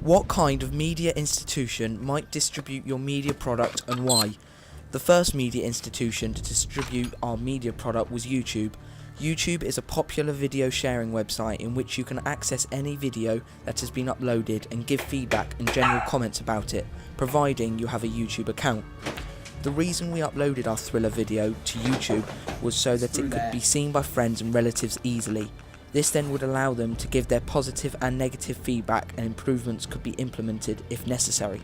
What kind of media institution might distribute your media product and why? The first media institution to distribute our media product was YouTube. YouTube is a popular video sharing website in which you can access any video that has been uploaded and give feedback and general comments about it, providing you have a YouTube account. The reason we uploaded our Thriller video to YouTube was so that it could be seen by friends and relatives easily. This then would allow them to give their positive and negative feedback, and improvements could be implemented if necessary.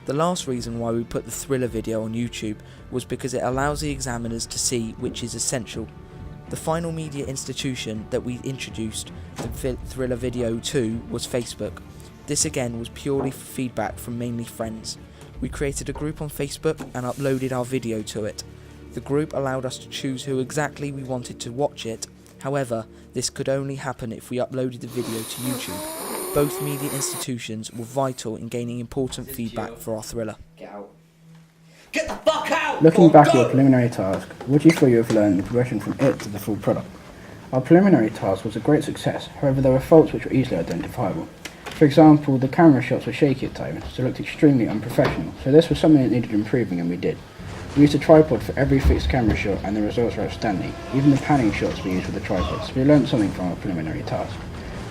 The last reason why we put the Thriller video on YouTube was because it allows the examiners to see, which is essential. The final media institution that we introduced the Thriller video to was Facebook. This again was purely for feedback from mainly friends. We created a group on Facebook and uploaded our video to it. The group allowed us to choose who exactly we wanted to watch it. However, this could only happen if we uploaded the video to YouTube. Both media institutions were vital in gaining important feedback for our Thriller. Get out. Get the fuck out! Looking back at your preliminary task, what do you feel you have learned in the progression from it to the full product? Our preliminary task was a great success, however there were faults which were easily identifiable. For example, the camera shots were shaky at times, so it looked extremely unprofessional, so this was something that needed improving and we did. We used a tripod for every fixed camera shot and the results were outstanding. Even the panning shots we used with the tripod, so we learned something from our preliminary task.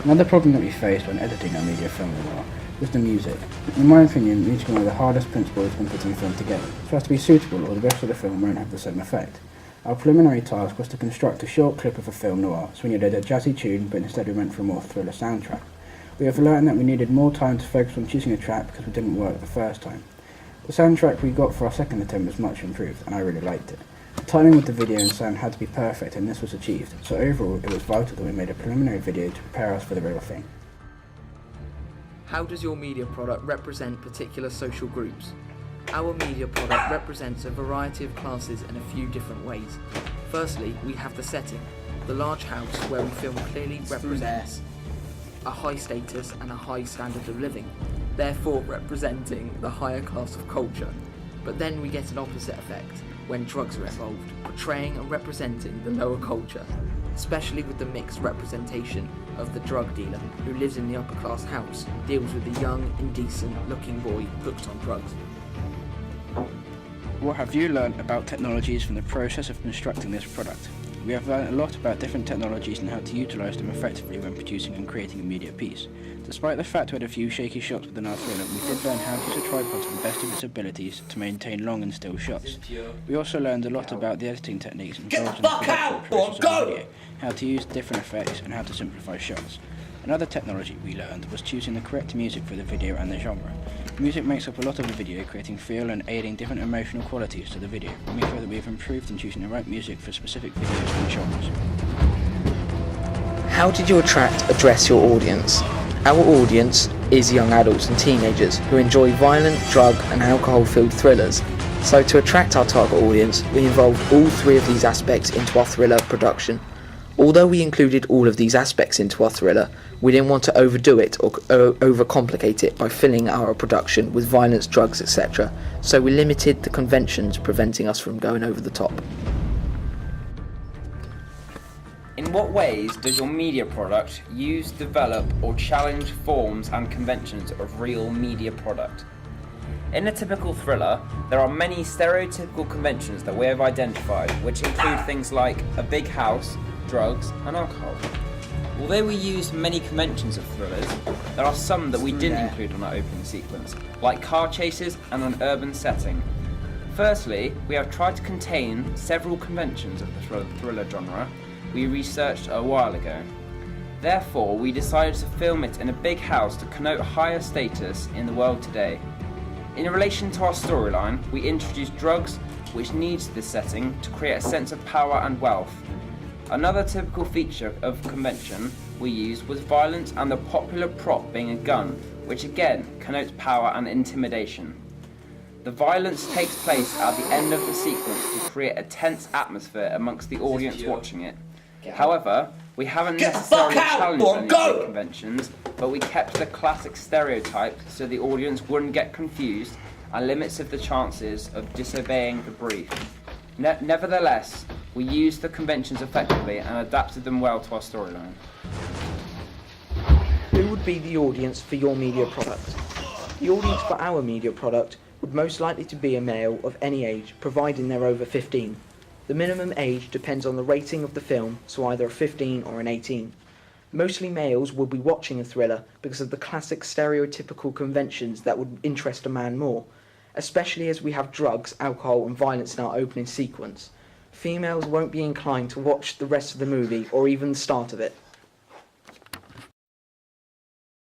Another problem that we faced when editing our media film noir was the music. In my opinion, music is one of the hardest principles when putting a film together. So it has to be suitable or the rest of the film won't have the same effect. Our preliminary task was to construct a short clip of a film noir, so we needed a jazzy tune, but instead we went for a more thriller soundtrack. We have learned that we needed more time to focus on choosing a track because we didn't work the first time. The soundtrack we got for our second attempt was much improved, and I really liked it. The timing with the video and sound had to be perfect, and this was achieved, so overall it was vital that we made a preliminary video to prepare us for the real thing. How does your media product represent particular social groups? Our media product represents a variety of classes in a few different ways. Firstly, we have the setting. The large house where we film clearly represents a high status and a high standard of living, therefore representing the higher class of culture. But then we get an opposite effect when drugs are involved, portraying and representing the lower culture, especially with the mixed representation of the drug dealer who lives in the upper class house, deals with the young, indecent looking boy hooked on drugs. What have you learned about technologies from the process of constructing this product? We have learned a lot about different technologies and how to utilise them effectively when producing and creating a media piece. Despite the fact we had a few shaky shots within our Thriller, we did learn how to use a tripod to the best of its abilities to maintain long and still shots. We also learned a lot about the editing techniques involved in the production process of the video, how to use different effects and how to simplify shots. Another technology we learned was choosing the correct music for the video and the genre. Music makes up a lot of the video, creating feel and aiding different emotional qualities to the video, and we feel that we have improved in choosing the right music for specific videos and genres. How did your tract address your audience? Our audience is young adults and teenagers who enjoy violent, drug and alcohol-filled thrillers. So to attract our target audience, we involved all three of these aspects into our Thriller production. Although we included all of these aspects into our Thriller, we didn't want to overdo it or overcomplicate it by filling our production with violence, drugs, etc. So we limited the conventions, preventing us from going over the top. In what ways does your media product use, develop or challenge forms and conventions of real media product? In a typical thriller, there are many stereotypical conventions that we have identified, which include things like a big house, drugs and alcohol. Although we use many conventions of thrillers, there are some that we didn't include on our opening sequence, like car chases and an urban setting. Firstly, we have tried to contain several conventions of the thriller genre we researched a while ago. Therefore, we decided to film it in a big house to connote higher status in the world today. In relation to our storyline, we introduced drugs, which needs this setting to create a sense of power and wealth. Another typical feature of convention we used was violence and the popular prop being a gun, which again connotes power and intimidation. The violence takes place at the end of the sequence to create a tense atmosphere amongst the audience watching it. However, we haven't necessarily challenged any of the conventions, but we kept the classic stereotypes so the audience wouldn't get confused and limited the chances of disobeying the brief. Nevertheless, we used the conventions effectively and adapted them well to our storyline. Who would be the audience for your media product? The audience for our media product would most likely to be a male of any age, providing they're over 15. The minimum age depends on the rating of the film, so either a 15 or an 18. Mostly males will be watching a thriller because of the classic stereotypical conventions that would interest a man more, especially as we have drugs, alcohol and violence in our opening sequence. Females won't be inclined to watch the rest of the movie or even the start of it.